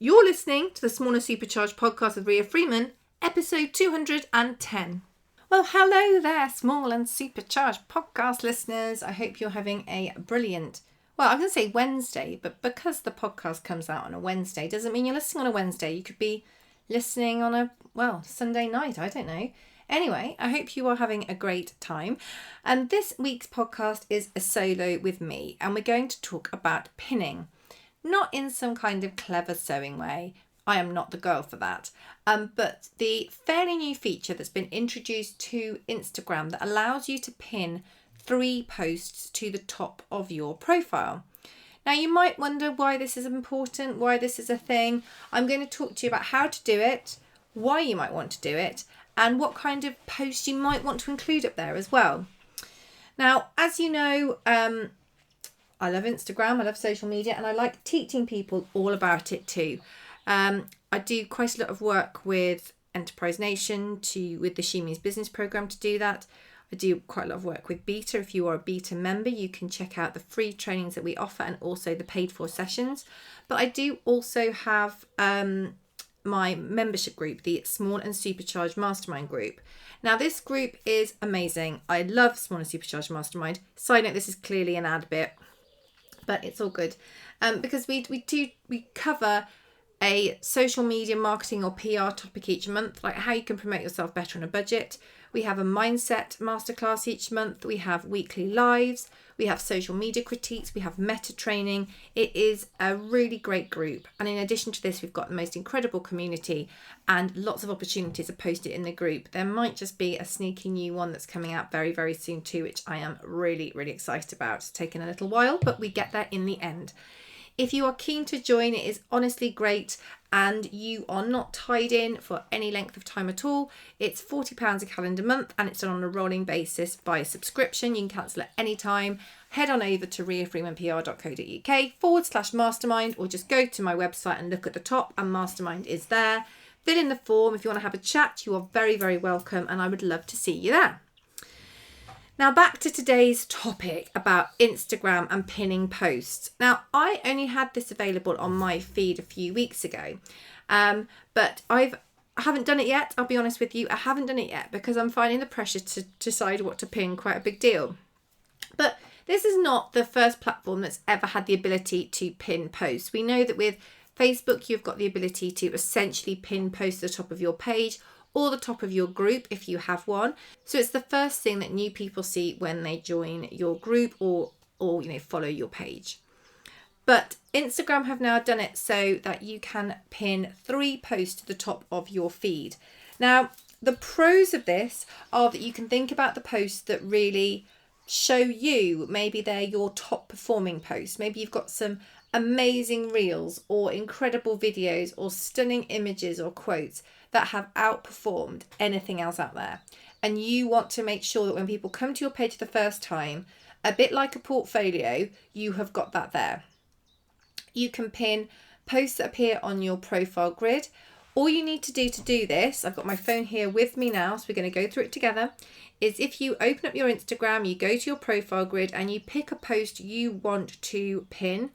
You're listening to the Small and Supercharged podcast with Ria Freeman, episode 210. Well, hello there, Small and Supercharged podcast listeners. I hope you're having a brilliant, I'm going to say Wednesday, but because the podcast comes out on a Wednesday doesn't mean you're listening on a Wednesday. You could be listening on a, Sunday night, I don't know. Anyway, I hope you are having a great time. And this week's podcast is a solo with me, and we're going to talk about pinning. Not in some kind of clever sewing way. I am not the girl for that. But the fairly new feature that's been introduced to Instagram that allows you to pin 3 posts to the top of your profile. Now, you might wonder why this is important, why this is a thing. I'm going to talk to you about how to do it, why you might want to do it, and what kind of posts you might want to include up there as well. Now, as you know, I love Instagram, I love social media, and I like teaching people all about it too. I do quite a lot of work with Enterprise Nation with the She Means Business program to do that. I do quite a lot of work with Beta. If you are a Beta member, you can check out the free trainings that we offer and also the paid for sessions. But I do also have my membership group, the Small and Supercharged Mastermind group. Now, this group is amazing. I love Small and Supercharged Mastermind. Side note, this is clearly an ad bit, but it's all good because we cover a social media marketing or PR topic each month, like how you can promote yourself better on a budget. We have a mindset masterclass each month. We have weekly lives. We have social media critiques. We have meta training. It is a really great group. And in addition to this, we've got the most incredible community and lots of opportunities are posted in the group. There might just be a sneaky new one that's coming out very, very soon too, which I am really, really excited about. It's taken a little while, but we get there in the end. If you are keen to join, it is honestly great and you are not tied in for any length of time at all. It's £40 a calendar month and it's done on a rolling basis by subscription. You can cancel at any time. Head on over to riafreemanpr.co.uk/mastermind or just go to my website and look at the top and mastermind is there. Fill in the form. If you want to have a chat, you are very, very welcome and I would love to see you there. Now back to today's topic about Instagram and pinning posts. Now, I only had this available on my feed a few weeks ago, but I haven't done it yet. I'll be honest with you, I haven't done it yet because I'm finding the pressure to decide what to pin quite a big deal. But this is not the first platform that's ever had the ability to pin posts. We know that with Facebook, you've got the ability to essentially pin posts at the top of your page or the top of your group if you have one. So it's the first thing that new people see when they join your group or follow your page. But Instagram have now done it so that you can pin 3 posts to the top of your feed. Now, the pros of this are that you can think about the posts that really show you, maybe they're your top performing posts. Maybe you've got some amazing reels or incredible videos or stunning images or quotes that have outperformed anything else out there. And you want to make sure that when people come to your page the first time, a bit like a portfolio, you have got that there. You can pin posts that appear on your profile grid. All you need to do this, I've got my phone here with me now, so we're going to go through it together, is if you open up your Instagram, you go to your profile grid and you pick a post you want to pin.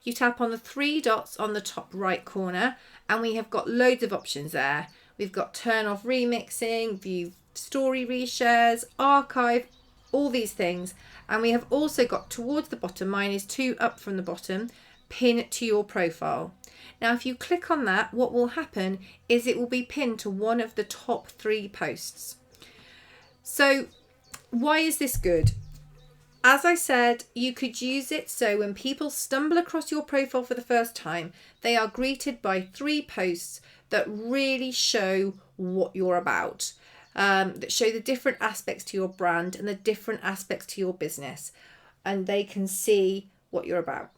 You tap on the 3 dots on the top right corner and we have got loads of options there. We've got turn off remixing, view story reshares, archive, all these things. And we have also got towards the bottom, mine is 2 up from the bottom, pin to your profile. Now, if you click on that, what will happen is it will be pinned to one of the top 3 posts. So why is this good? As I said, you could use it so when people stumble across your profile for the first time, they are greeted by 3 posts that really show what you're about, that show the different aspects to your brand and the different aspects to your business, and they can see what you're about.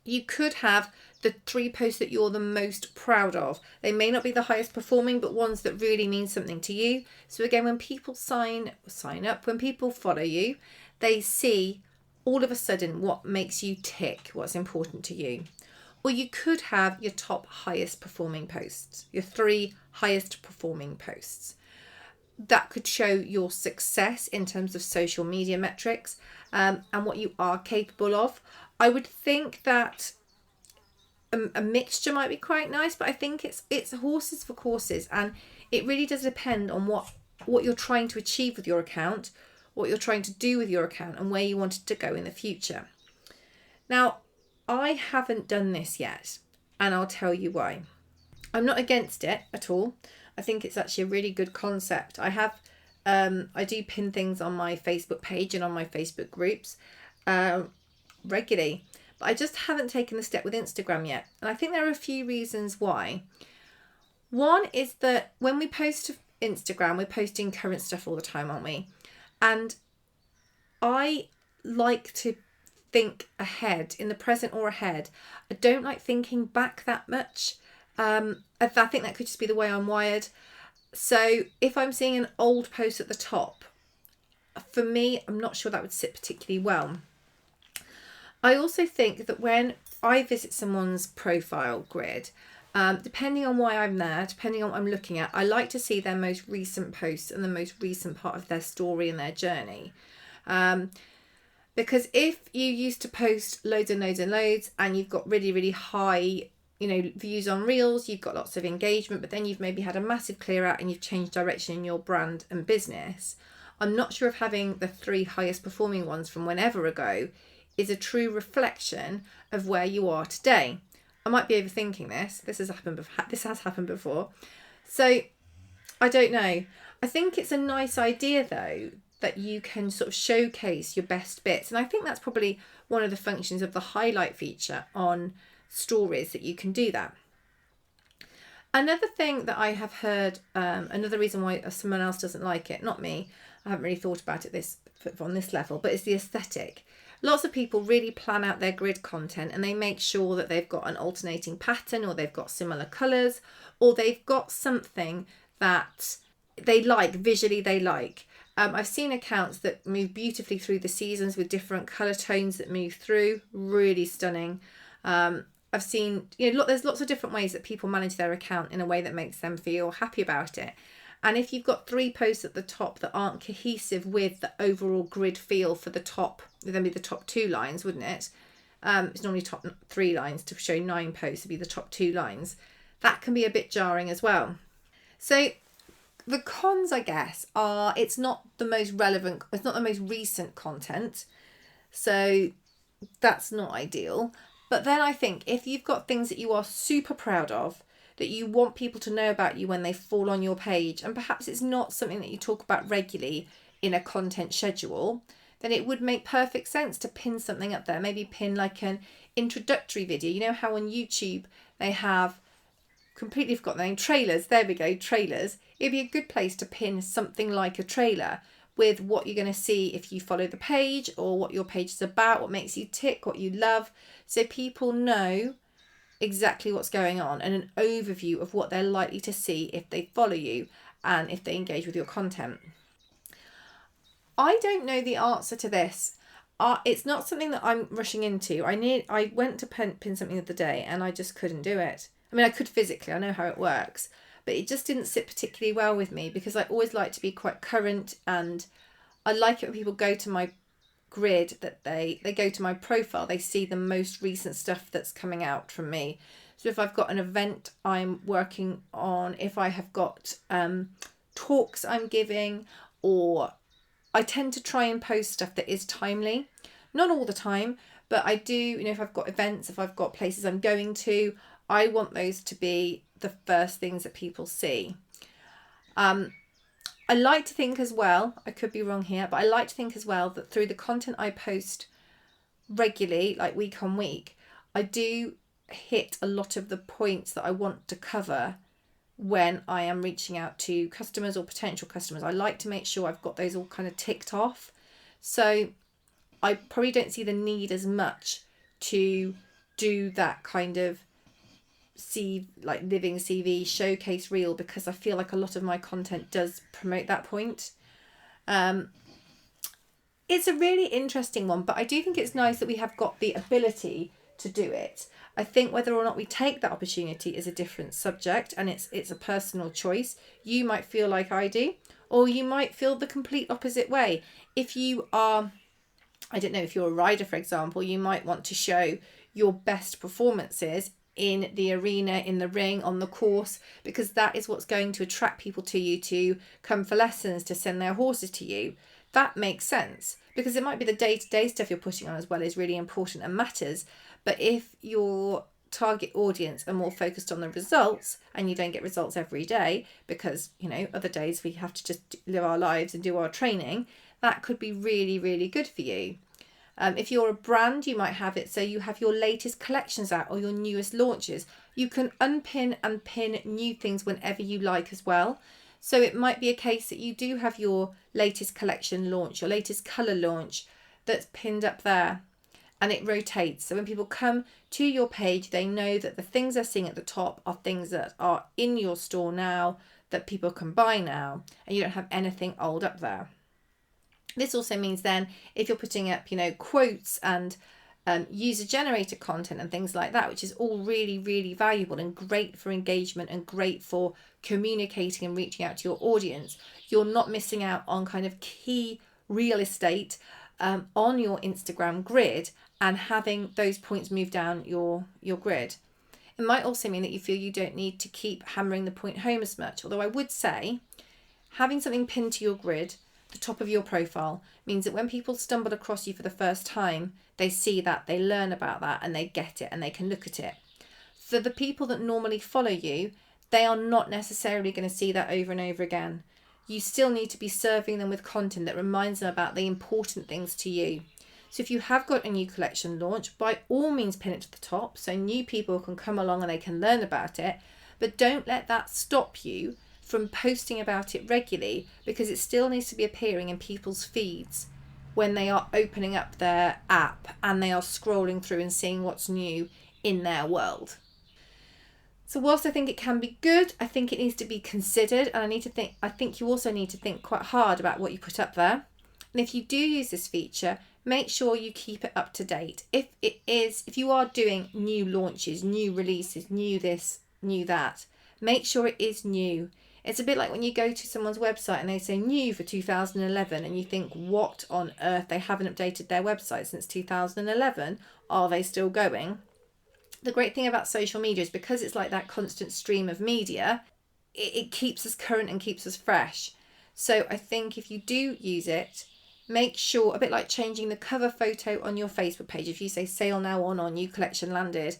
You could have the 3 posts that you're the most proud of. They may not be the highest performing, but ones that really mean something to you. So again, when people sign up, when people follow you, they see all of a sudden what makes you tick, what's important to you. Or you could have your top highest performing posts, your 3 highest performing posts. That could show your success in terms of social media metrics and what you are capable of. I would think that a mixture might be quite nice, but I think it's horses for courses, and it really does depend on what you're trying to achieve with your account, what you're trying to do with your account, and where you want it to go in the future. Now, I haven't done this yet, and I'll tell you why. I'm not against it at all. I think it's actually a really good concept. I do pin things on my Facebook page and on my Facebook groups regularly, but I just haven't taken the step with Instagram yet. And I think there are a few reasons why. One is that when we post to Instagram, we're posting current stuff all the time, aren't we? And I like to think ahead, in the present or ahead. I don't like thinking back that much. I think that could just be the way I'm wired. So if I'm seeing an old post at the top, for me, I'm not sure that would sit particularly well. I also think that when I visit someone's profile grid, depending on why I'm there, depending on what I'm looking at, I like to see their most recent posts and the most recent part of their story and their journey. Because if you used to post loads and loads and loads and you've got really, really high, views on Reels, you've got lots of engagement, but then you've maybe had a massive clear out and you've changed direction in your brand and business, I'm not sure if having the 3 highest performing ones from whenever ago is a true reflection of where you are today. I might be overthinking this. This has happened before. So I don't know. I think it's a nice idea though, that you can sort of showcase your best bits. And I think that's probably one of the functions of the highlight feature on stories, that you can do that. Another thing that I have heard, another reason why someone else doesn't like it, not me, I haven't really thought about it on this level, but it's the aesthetic. Lots of people really plan out their grid content and they make sure that they've got an alternating pattern, or they've got similar colours, or they've got something that they like, visually they like. I've seen accounts that move beautifully through the seasons with different colour tones that move through, really stunning. I've seen, there's lots of different ways that people manage their account in a way that makes them feel happy about it. And if you've got 3 posts at the top that aren't cohesive with the overall grid feel for the top, then be the top 2 lines, wouldn't it? It's normally top 3 lines to show 9 posts to be the top 2 lines. That can be a bit jarring as well. So the cons, I guess, are it's not the most relevant, it's not the most recent content. So that's not ideal. But then I think if you've got things that you are super proud of, that you want people to know about you when they fall on your page, and perhaps it's not something that you talk about regularly in a content schedule, then it would make perfect sense to pin something up there. Maybe pin like an introductory video. You know how on YouTube they have, completely forgotten the name, trailers. There we go, trailers. It'd be a good place to pin something like a trailer with what you're going to see if you follow the page, or what your page is about, what makes you tick, what you love, so people know exactly what's going on, and an overview of what they're likely to see if they follow you and if they engage with your content. I don't know the answer to this. It's not something that I'm rushing into. I went to pin something the other day and I just couldn't do it. I mean, I could physically, I know how it works, but it just didn't sit particularly well with me, because I always like to be quite current, and I like it when people go to my grid, that they go to my profile, they see the most recent stuff that's coming out from me. So if I've got an event I'm working on, if I have got talks I'm giving, or I tend to try and post stuff that is timely. Not all the time, but I do, if I've got events, if I've got places I'm going to, I want those to be the first things that people see. I like to think as well, I could be wrong here, but I like to think as well that through the content I post regularly, like week on week, I do hit a lot of the points that I want to cover when I am reaching out to customers or potential customers. I like to make sure I've got those all kind of ticked off. So I probably don't see the need as much to do that kind of living CV showcase reel, because I feel like a lot of my content does promote that point. It's a really interesting one, but I do think it's nice that we have got the ability to do it. I think whether or not we take that opportunity is a different subject, and it's a personal choice. You might feel like I do, or you might feel the complete opposite way. If you are, I don't know, if you're a rider, for example, you might want to show your best performances in the arena, in the ring, on the course, because that is what's going to attract people to you to come for lessons, to send their horses to you. That makes sense, because it might be the day-to-day stuff you're putting on as well is really important and matters. But if your target audience are more focused on the results, and you don't get results every day because, other days we have to just live our lives and do our training, that could be really, really good for you. If you're a brand, you might have it so you have your latest collections out or your newest launches. You can unpin and pin new things whenever you like as well. So it might be a case that you do have your latest collection launch, your latest colour launch that's pinned up there, and it rotates. So when people come to your page, they know that the things they're seeing at the top are things that are in your store now, that people can buy now, and you don't have anything old up there. This also means then if you're putting up, quotes and user-generated content and things like that, which is all really, really valuable and great for engagement and great for communicating and reaching out to your audience, you're not missing out on kind of key real estate on your Instagram grid and having those points move down your grid. It might also mean that you feel you don't need to keep hammering the point home as much, although I would say having something pinned to your grid, the top of your profile, means that when people stumble across you for the first time, they see that, they learn about that, and they get it and they can look at it. For the people that normally follow you, they are not necessarily going to see that over and over again. You still need to be serving them with content that reminds them about the important things to you. So if you have got a new collection launch, by all means pin it to the top so new people can come along and they can learn about it, but don't let that stop you from posting about it regularly, because it still needs to be appearing in people's feeds when they are opening up their app and they are scrolling through and seeing what's new in their world. So whilst I think it can be good, I think it needs to be considered, and I think you also need to think quite hard about what you put up there. And if you do use this feature, make sure you keep it up to date. If you are doing new launches, new releases, new this, new that, make sure it is new. It's a bit like when you go to someone's website and they say new for 2011 and you think, what on earth, they haven't updated their website since 2011. Are they still going? The great thing about social media is because it's like that constant stream of media, it keeps us current and keeps us fresh. So I think if you do use it, make sure, a bit like changing the cover photo on your Facebook page, if you say sale now on or new collection landed,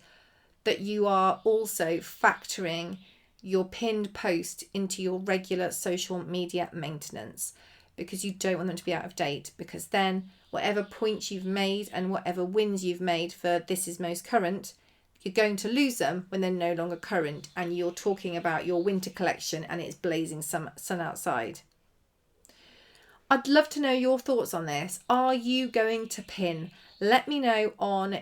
that you are also factoring your pinned post into your regular social media maintenance, because you don't want them to be out of date, because then whatever points you've made and whatever wins you've made for this is most current, you're going to lose them when they're no longer current and you're talking about your winter collection and it's blazing sun outside. I'd love to know your thoughts on this. Are you going to pin? Let me know on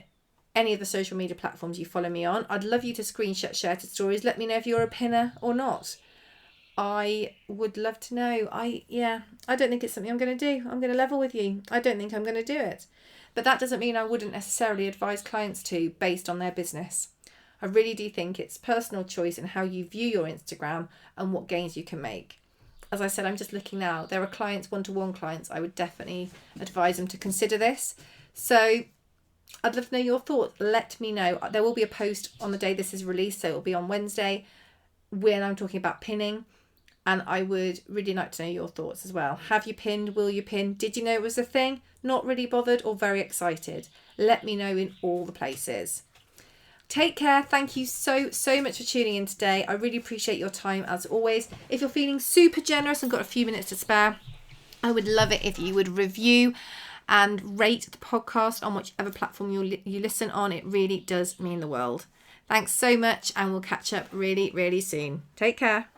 any of the social media platforms you follow me on. I'd love you to screenshot, share to stories. Let me know if you're a pinner or not. I would love to know. I don't think it's something I'm going to do. I'm going to level with you. I don't think I'm going to do it. But that doesn't mean I wouldn't necessarily advise clients to, based on their business. I really do think it's personal choice in how you view your Instagram and what gains you can make. As I said, I'm just looking now. There are clients, one-to-one clients. I would definitely advise them to consider this. So I'd love to know your thoughts. Let me know. There will be a post on the day this is released, so it will be on Wednesday when I'm talking about pinning. And I would really like to know your thoughts as well. Have you pinned? Will you pin? Did you know it was a thing? Not really bothered or very excited? Let me know in all the places. Take care. Thank you so much for tuning in today. I really appreciate your time as always. If you're feeling super generous and got a few minutes to spare, I would love it if you would review and rate the podcast on whichever platform you listen on. It really does mean the world. Thanks so much, and we'll catch up really, really soon. Take care.